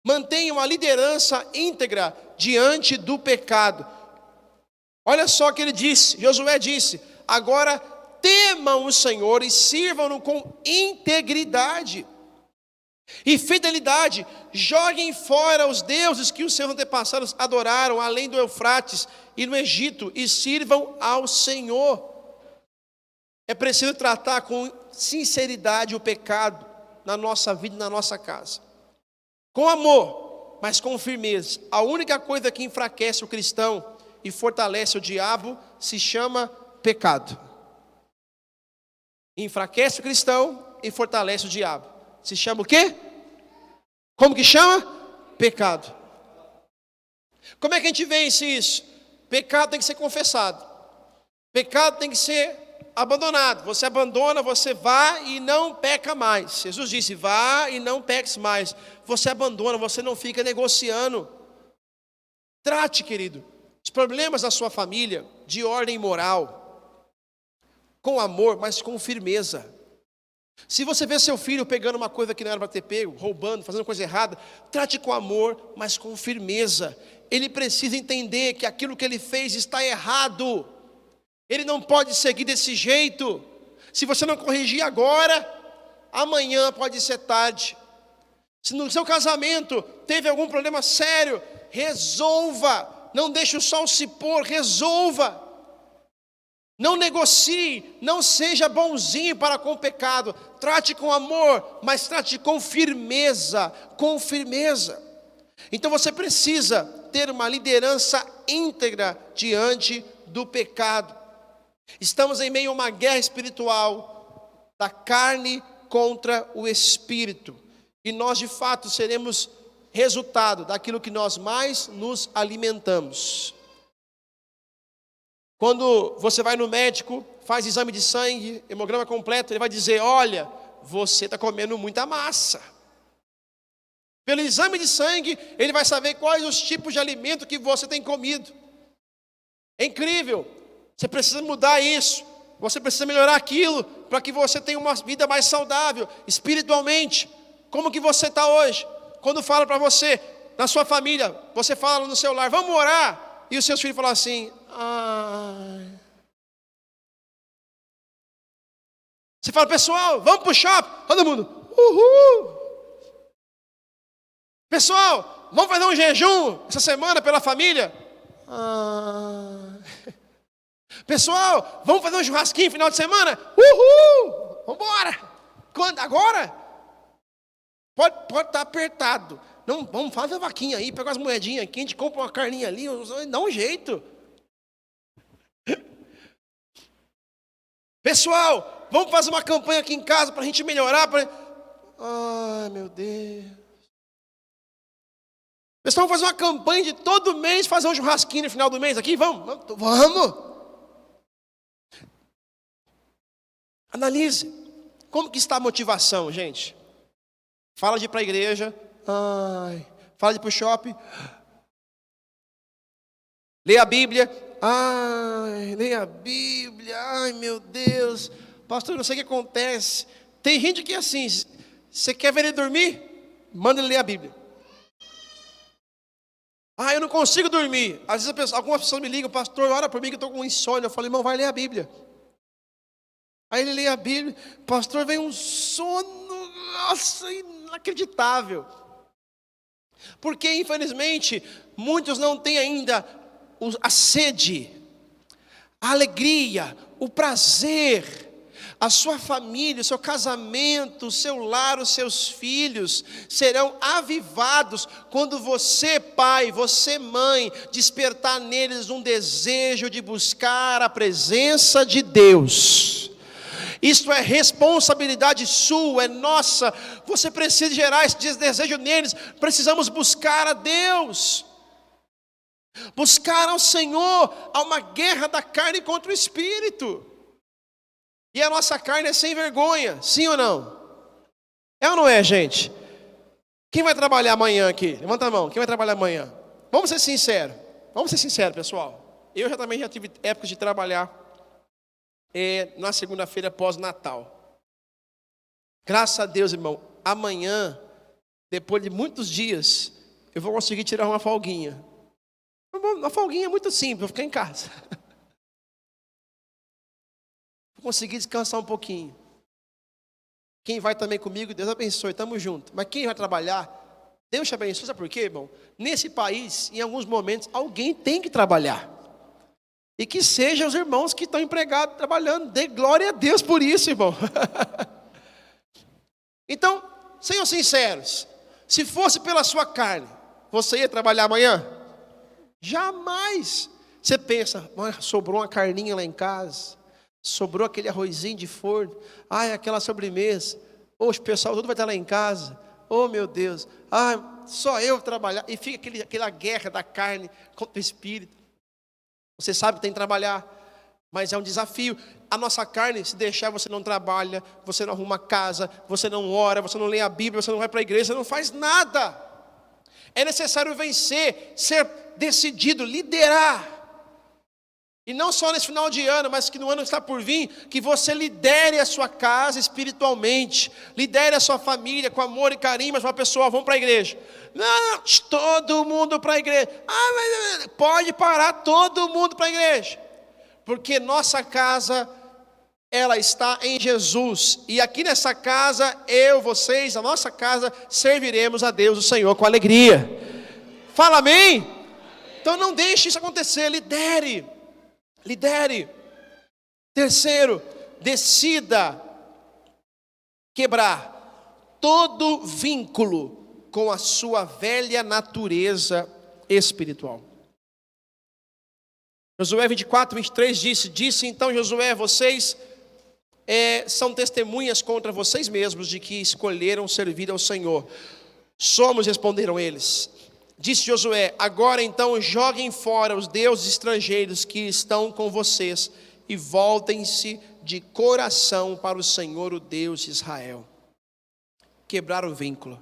Mantenha uma liderança íntegra diante do pecado. Olha só o que ele disse, Josué disse: agora temam o Senhor e sirvam-no com integridade e fidelidade. Joguem fora os deuses que os seus antepassados adoraram, além do Eufrates e no Egito, e sirvam ao Senhor. É preciso tratar com sinceridade o pecado na nossa vida e na nossa casa, com amor, mas com firmeza. A única coisa que enfraquece o cristão e fortalece o diabo se chama pecado. Enfraquece o cristão e fortalece o diabo. Se chama o quê? Como que chama? Pecado. Como é que a gente vence isso? Pecado tem que ser confessado. Pecado tem que ser abandonado. Você abandona, você vai e não peca mais. Jesus disse: vá e não peques mais. Você abandona, você não fica negociando. Trate, querido, os problemas da sua família de ordem moral, com amor, mas com firmeza. Se você vê seu filho pegando uma coisa que não era para ter pego, roubando, fazendo coisa errada, trate com amor, mas com firmeza. Ele precisa entender que aquilo que ele fez está errado. Ele não pode seguir desse jeito. Se você não corrigir agora, amanhã pode ser tarde. Se no seu casamento teve algum problema sério, resolva. Não deixe o sol se pôr, resolva. Não negocie, não seja bonzinho para com o pecado. Trate com amor, mas trate com firmeza, com firmeza. Então você precisa ter uma liderança íntegra diante do pecado. Estamos em meio a uma guerra espiritual da carne contra o espírito. E nós de fato seremos resultado daquilo que nós mais nos alimentamos. Quando você vai no médico, faz exame de sangue, hemograma completo, ele vai dizer: olha, você está comendo muita massa. Pelo exame de sangue, ele vai saber quais os tipos de alimento que você tem comido. É incrível. Você precisa mudar isso. Você precisa melhorar aquilo, para que você tenha uma vida mais saudável, espiritualmente. Como que você está hoje? Quando fala para você, na sua família, você fala no seu lar: vamos orar. E os seus filhos falam assim: ai. Você fala: pessoal, vamos para o shopping. Todo mundo: uhul. Pessoal, vamos fazer um jejum essa semana pela família. Pessoal, vamos fazer um churrasquinho final de semana. Uhul. Vamos embora. Quando? Agora? Pode estar apertado. Não, vamos fazer uma vaquinha aí, pega umas moedinhas aqui, a gente compra uma carninha ali, dá um jeito. Pessoal, vamos fazer uma campanha aqui em casa para a gente melhorar. Ai, meu Deus. Pessoal, vamos fazer uma campanha de todo mês, fazer um churrasquinho no final do mês aqui, vamos. Analise, como que está a motivação, gente? Fala de ir para a igreja, ai. Fala de ir para o shopping, lê a Bíblia, ai, lê a Bíblia, ai meu Deus, pastor, não sei o que acontece. Tem gente que é assim, você quer ver ele dormir? Manda ele ler a Bíblia. Ah, eu não consigo dormir. Às vezes algumas pessoas me ligam: pastor, ora por mim que eu estou com insônia. Eu falo: irmão, vai ler a Bíblia. Aí ele lê a Bíblia: pastor, vem um sono, nossa, inacreditável. Porque infelizmente muitos não têm ainda a sede, a alegria, o prazer. A sua família, o seu casamento, o seu lar, os seus filhos serão avivados quando você, pai, você, mãe, despertar neles um desejo de buscar a presença de Deus. Isto é responsabilidade sua, é nossa. Você precisa gerar esse desejo neles. Precisamos buscar a Deus, buscar ao Senhor. Há uma guerra da carne contra o espírito. E a nossa carne é sem vergonha, sim ou não? É ou não é, gente? Quem vai trabalhar amanhã aqui? Levanta a mão, quem vai trabalhar amanhã? Vamos ser sinceros, pessoal. Eu também já tive épocas de trabalhar na segunda-feira pós-Natal. Graças a Deus, irmão, amanhã, depois de muitos dias, eu vou conseguir tirar uma folguinha. Uma folguinha muito simples, vou ficar em casa. Conseguir descansar um pouquinho. Quem vai também comigo, Deus abençoe, estamos juntos. Mas quem vai trabalhar, Deus te abençoe. Sabe por quê, irmão? Nesse país, em alguns momentos, alguém tem que trabalhar. E que sejam os irmãos que estão empregados trabalhando. Dê glória a Deus por isso, irmão. Então, sejam sinceros. Se fosse pela sua carne, você ia trabalhar amanhã? Jamais. Você pensa: sobrou uma carninha lá em casa, sobrou aquele arrozinho de forno, ai, aquela sobremesa, o pessoal tudo vai estar lá em casa, oh meu Deus, ai, só eu trabalhar, e fica aquela guerra da carne contra o espírito. Você sabe que tem que trabalhar, mas é um desafio. A nossa carne, se deixar, você não trabalha, você não arruma casa, você não ora, você não lê a Bíblia, você não vai para a igreja, você não faz nada. É necessário vencer, ser decidido, liderar. E não só nesse final de ano, mas que no ano que está por vir, que você lidere a sua casa espiritualmente, lidere a sua família com amor e carinho. Mas uma pessoa: vamos para a igreja. Não, todo mundo para a igreja. Mas pode parar todo mundo para a igreja. Porque nossa casa, ela está em Jesus. E aqui nessa casa, eu, vocês, a nossa casa, serviremos a Deus, o Senhor, com alegria. Fala amém? Então não deixe isso acontecer, lidere. Terceiro, decida quebrar todo vínculo com a sua velha natureza espiritual. Josué 24, 23 disse então Josué: vocês são testemunhas contra vocês mesmos de que escolheram servir ao Senhor. Somos, responderam eles. Disse Josué: agora então joguem fora os deuses estrangeiros que estão com vocês e voltem-se de coração para o Senhor, o Deus de Israel. Quebrar o vínculo.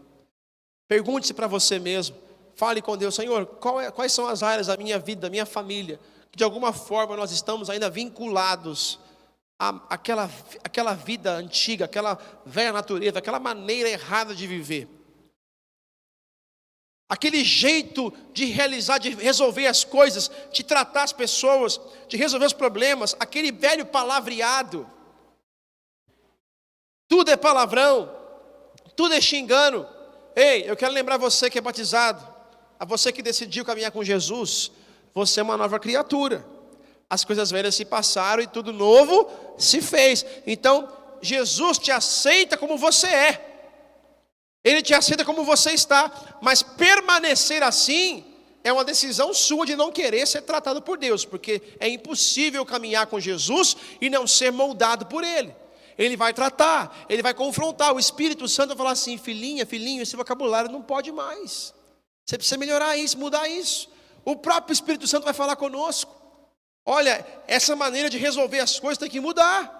Pergunte-se para você mesmo, fale com Deus: Senhor, quais são as áreas da minha vida, da minha família, que de alguma forma nós estamos ainda vinculados àquela vida antiga, aquela velha natureza, aquela maneira errada de viver. Aquele jeito de realizar, de resolver as coisas, de tratar as pessoas, de resolver os problemas, aquele velho palavreado. Tudo é palavrão, tudo é xingando. Ei, eu quero lembrar você que é batizado, a você que decidiu caminhar com Jesus, você é uma nova criatura. As coisas velhas se passaram e tudo novo se fez. Então, Jesus te aceita como você é. Ele te aceita como você está, mas permanecer assim é uma decisão sua de não querer ser tratado por Deus, porque é impossível caminhar com Jesus e não ser moldado por Ele. Ele vai tratar, Ele vai confrontar. O Espírito Santo vai falar assim: filhinha, filhinho, esse vocabulário não pode mais. Você precisa melhorar isso, mudar isso. O próprio Espírito Santo vai falar conosco: olha, essa maneira de resolver as coisas tem que mudar.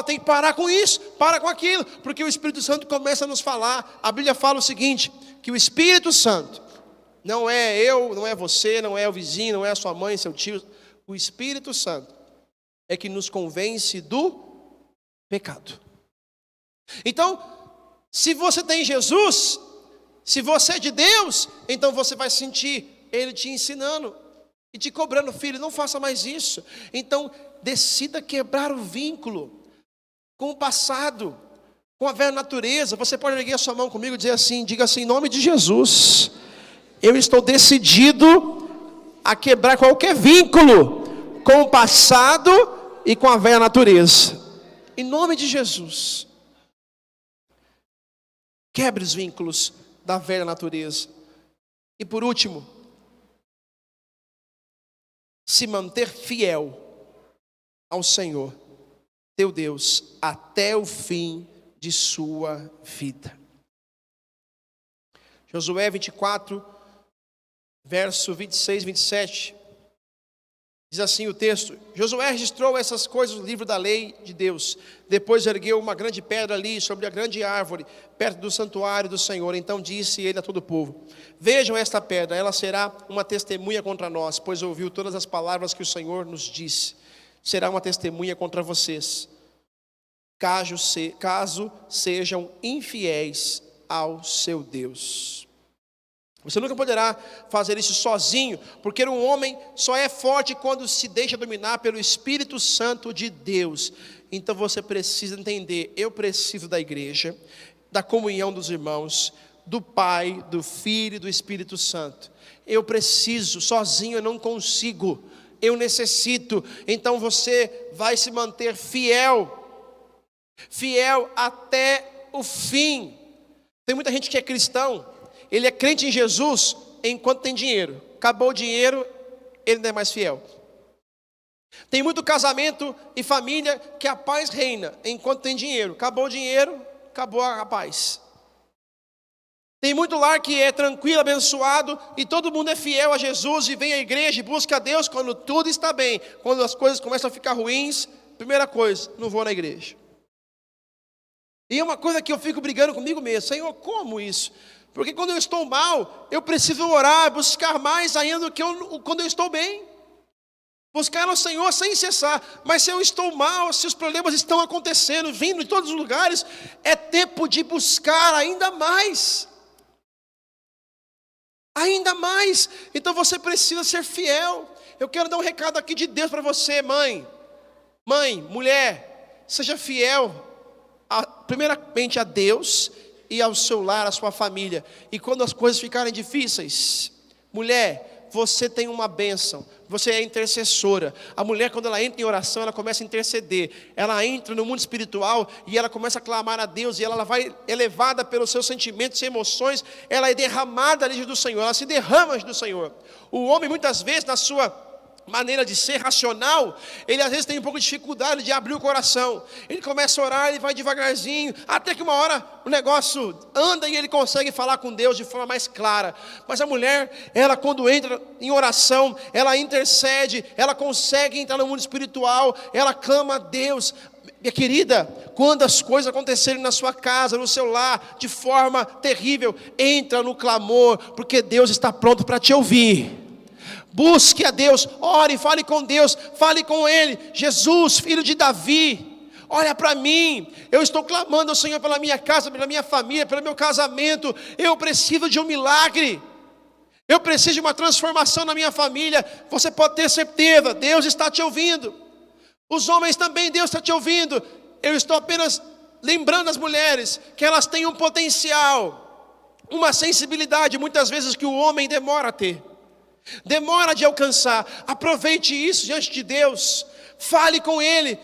Tem que parar com isso, para com aquilo, porque o Espírito Santo começa a nos falar. A Bíblia fala o seguinte, que o Espírito Santo, não é eu, não é você, não é o vizinho, não é a sua mãe, seu tio. O Espírito Santo é que nos convence do pecado. Então, se você tem Jesus, se você é de Deus, então você vai sentir Ele te ensinando e te cobrando: filho, não faça mais isso. Então, decida quebrar o vínculo com o passado, com a velha natureza. Você pode erguer a sua mão comigo e dizer assim, diga assim: em nome de Jesus, eu estou decidido a quebrar qualquer vínculo com o passado e com a velha natureza. Em nome de Jesus, quebre os vínculos da velha natureza. E por último, se manter fiel ao Senhor, teu Deus, até o fim de sua vida. Josué 24, verso 26, 27, diz assim o texto: Josué registrou essas coisas no livro da lei de Deus, depois ergueu uma grande pedra ali, sobre a grande árvore, perto do santuário do Senhor. Então disse ele a todo o povo: vejam esta pedra, ela será uma testemunha contra nós, pois ouviu todas as palavras que o Senhor nos disse. Será uma testemunha contra vocês, caso sejam infiéis ao seu Deus. Você nunca poderá fazer isso sozinho, porque um homem só é forte quando se deixa dominar pelo Espírito Santo de Deus. Então você precisa entender: eu preciso da igreja, da comunhão dos irmãos, do Pai, do Filho e do Espírito Santo. Eu preciso, sozinho eu não consigo. Eu necessito. Então você vai se manter fiel até o fim. Tem muita gente que é cristão, ele é crente em Jesus enquanto tem dinheiro. Acabou o dinheiro, ele não é mais fiel. Tem muito casamento e família que a paz reina enquanto tem dinheiro. Acabou o dinheiro, acabou a paz. Tem muito lar que é tranquilo, abençoado, e todo mundo é fiel a Jesus e vem à igreja e busca a Deus quando tudo está bem. Quando as coisas começam a ficar ruins, primeira coisa: não vou na igreja. E é uma coisa que eu fico brigando comigo mesmo: Senhor, como isso? Porque quando eu estou mal, eu preciso orar, buscar mais ainda do que quando eu estou bem. Buscar no Senhor sem cessar. Mas se eu estou mal, se os problemas estão acontecendo, vindo de todos os lugares, é tempo de buscar ainda mais. Ainda mais. Então você precisa ser fiel. Eu quero dar um recado aqui de Deus para você, mãe, mulher. Seja fiel primeiramente a Deus e ao seu lar, à sua família. E quando as coisas ficarem difíceis, mulher, você tem uma bênção, você é intercessora. A mulher, quando ela entra em oração, ela começa a interceder, ela entra no mundo espiritual e ela começa a clamar a Deus, e ela vai elevada pelos seus sentimentos e emoções, ela é derramada ali do Senhor, ela se derrama do Senhor. O homem, muitas vezes, na sua maneira de ser racional, ele às vezes tem um pouco de dificuldade de abrir o coração. Ele começa a orar, ele vai devagarzinho, até que uma hora o negócio anda e ele consegue falar com Deus de forma mais clara. Mas a mulher, ela quando entra em oração, ela intercede, ela consegue entrar no mundo espiritual, ela clama a Deus. Minha querida, quando as coisas acontecerem na sua casa, no seu lar, de forma terrível, entra no clamor, porque Deus está pronto para te ouvir. Busque a Deus, ore, fale com Deus, fale com Ele. Jesus, filho de Davi, olha para mim, eu estou clamando ao Senhor pela minha casa, pela minha família, pelo meu casamento. Eu preciso de um milagre, eu preciso de uma transformação na minha família. Você pode ter certeza, Deus está te ouvindo. Os homens também, Deus está te ouvindo. Eu estou apenas lembrando as mulheres que elas têm um potencial, uma sensibilidade, muitas vezes que o homem demora a ter, demora de alcançar. Aproveite isso diante de Deus, fale com Ele,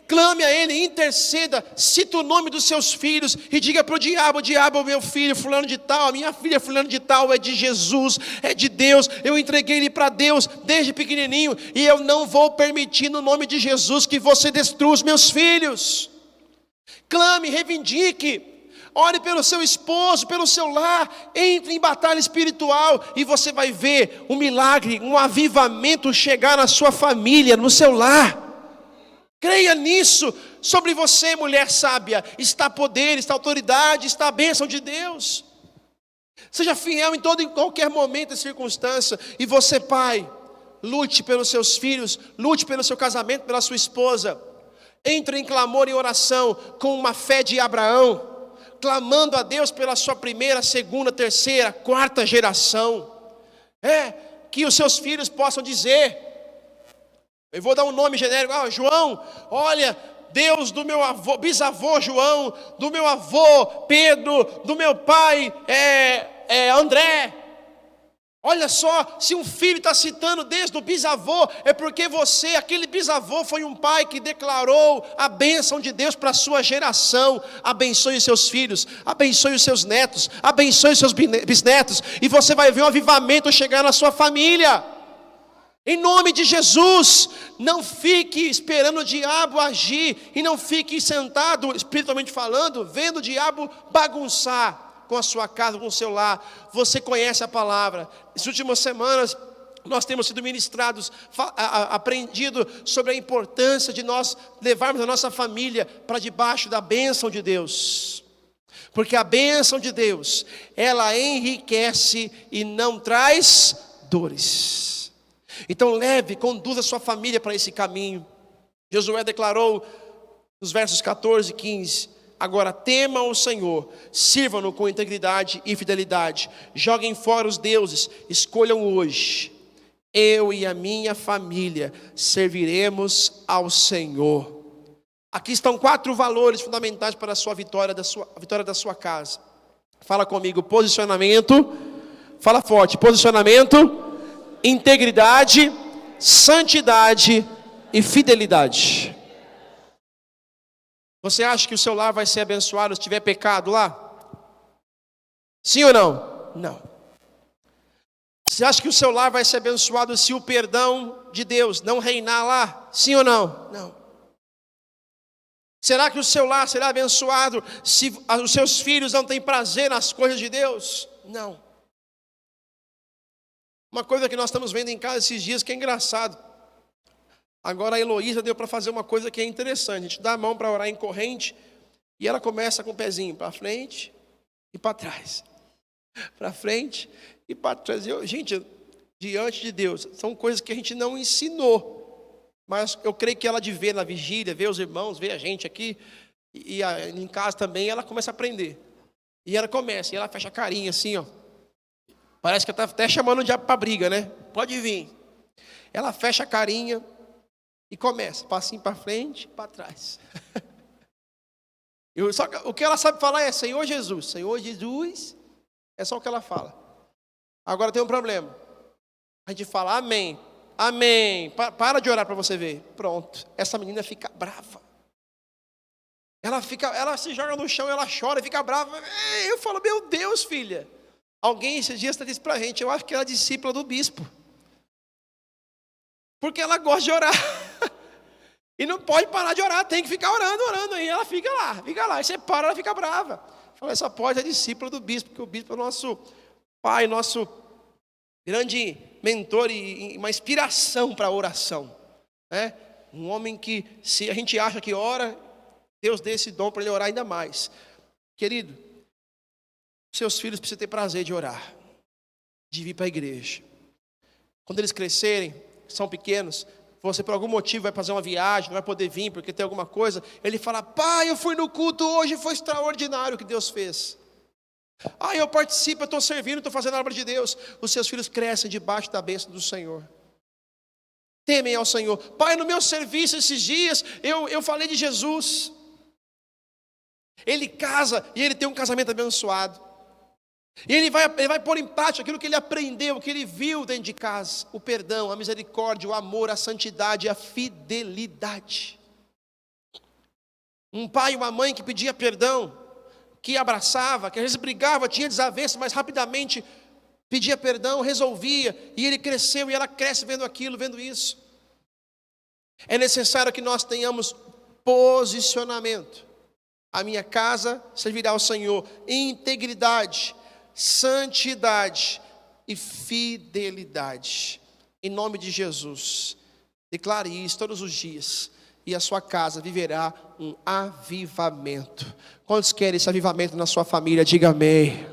clame a Ele, interceda, cita o nome dos seus filhos e diga para o diabo: diabo, meu filho fulano de tal, a minha filha fulano de tal é de Jesus, é de Deus, eu entreguei ele para Deus desde pequenininho, e eu não vou permitir no nome de Jesus que você destrua os meus filhos. Clame, reivindique, ore pelo seu esposo, pelo seu lar, entre em batalha espiritual e você vai ver um milagre, um avivamento chegar na sua família, no seu lar. Creia nisso. Sobre você, mulher sábia, está poder, está autoridade, está a bênção de Deus. Seja fiel em qualquer momento e circunstância. E você, pai, lute pelos seus filhos, lute pelo seu casamento, pela sua esposa. Entre em clamor e oração com uma fé de Abraão, clamando a Deus pela sua primeira, segunda, terceira, quarta geração. Que os seus filhos possam dizer, eu vou dar um nome genérico: João, olha, Deus do meu avô, bisavô João, do meu avô Pedro, do meu pai André. Olha só, se um filho está citando desde o bisavô, é porque você, aquele bisavô, foi um pai que declarou a bênção de Deus para a sua geração. Abençoe os seus filhos, abençoe os seus netos, abençoe os seus bisnetos, e você vai ver um avivamento chegar na sua família. Em nome de Jesus, não fique esperando o diabo agir, e não fique sentado, espiritualmente falando, vendo o diabo bagunçar com a sua casa, com o seu lar. Você conhece a palavra. Nas últimas semanas nós temos sido ministrados, aprendido sobre a importância de nós levarmos a nossa família para debaixo da bênção de Deus, porque a bênção de Deus, ela enriquece e não traz dores. Então conduza a sua família para esse caminho. Josué declarou nos versos 14 e 15: agora temam o Senhor, sirvam-no com integridade e fidelidade, joguem fora os deuses, escolham hoje, eu e a minha família serviremos ao Senhor. Aqui estão 4 valores fundamentais para a sua vitória, a vitória da sua casa. Fala comigo: posicionamento, fala forte, posicionamento, integridade, santidade e fidelidade. Você acha que o seu lar vai ser abençoado se tiver pecado lá? Sim ou não? Não. Você acha que o seu lar vai ser abençoado se o perdão de Deus não reinar lá? Sim ou não? Não. Será que o seu lar será abençoado se os seus filhos não têm prazer nas coisas de Deus? Não. Uma coisa que nós estamos vendo em casa esses dias que é engraçado. Agora a Heloísa deu para fazer uma coisa que é interessante. A gente dá a mão para orar em corrente e ela começa com o pezinho para frente e para trás. Para frente e para trás. Gente, diante de Deus, são coisas que a gente não ensinou. Mas eu creio que ela de ver na vigília, ver os irmãos, ver a gente aqui, e em casa também, ela começa a aprender. E ela começa, e ela fecha a carinha assim, ó. Parece que ela está até chamando o diabo para briga, né? Pode vir. Ela fecha a carinha e começa, passinho para frente e para trás. Só que o que ela sabe falar é Senhor Jesus. Senhor Jesus, é só o que ela fala. Agora tem um problema. A gente fala amém, amém. Para de orar para você ver. Pronto, essa menina fica brava. Ela se joga no chão, ela chora, fica brava. Eu falo, meu Deus, filha. Alguém esses dias disse para a gente, eu acho que ela é discípula do bispo. Porque ela gosta de orar. E não pode parar de orar, tem que ficar orando. Aí ela fica lá. Aí você para, ela fica brava. Fala, essa pode é discípula do bispo, porque o bispo é o nosso pai, nosso grande mentor e uma inspiração para a oração. Né? Um homem que, se a gente acha que ora, Deus dê esse dom para ele orar ainda mais. Querido, seus filhos precisam ter prazer de orar, de vir para a igreja. Quando eles crescerem, são pequenos, você por algum motivo vai fazer uma viagem, não vai poder vir porque tem alguma coisa, ele fala, pai, eu fui no culto hoje, foi extraordinário o que Deus fez. Eu participo, eu estou servindo, estou fazendo a obra de Deus. Os seus filhos crescem debaixo da bênção do Senhor. Temem ao Senhor. Pai, no meu serviço esses dias, eu falei de Jesus. Ele casa e ele tem um casamento abençoado. E ele vai pôr em prática aquilo que ele aprendeu, o que ele viu dentro de casa. O perdão, a misericórdia, o amor, a santidade, a fidelidade. Um pai e uma mãe que pedia perdão, que abraçava, que às vezes brigava, tinha desavença, mas rapidamente pedia perdão, resolvia. E ele cresceu e ela cresce vendo aquilo, vendo isso. É necessário que nós tenhamos posicionamento. A minha casa servirá ao Senhor em integridade, santidade e fidelidade. Em nome de Jesus, declare isso todos os dias. E a sua casa viverá um avivamento. Quantos querem esse avivamento na sua família? Diga amém.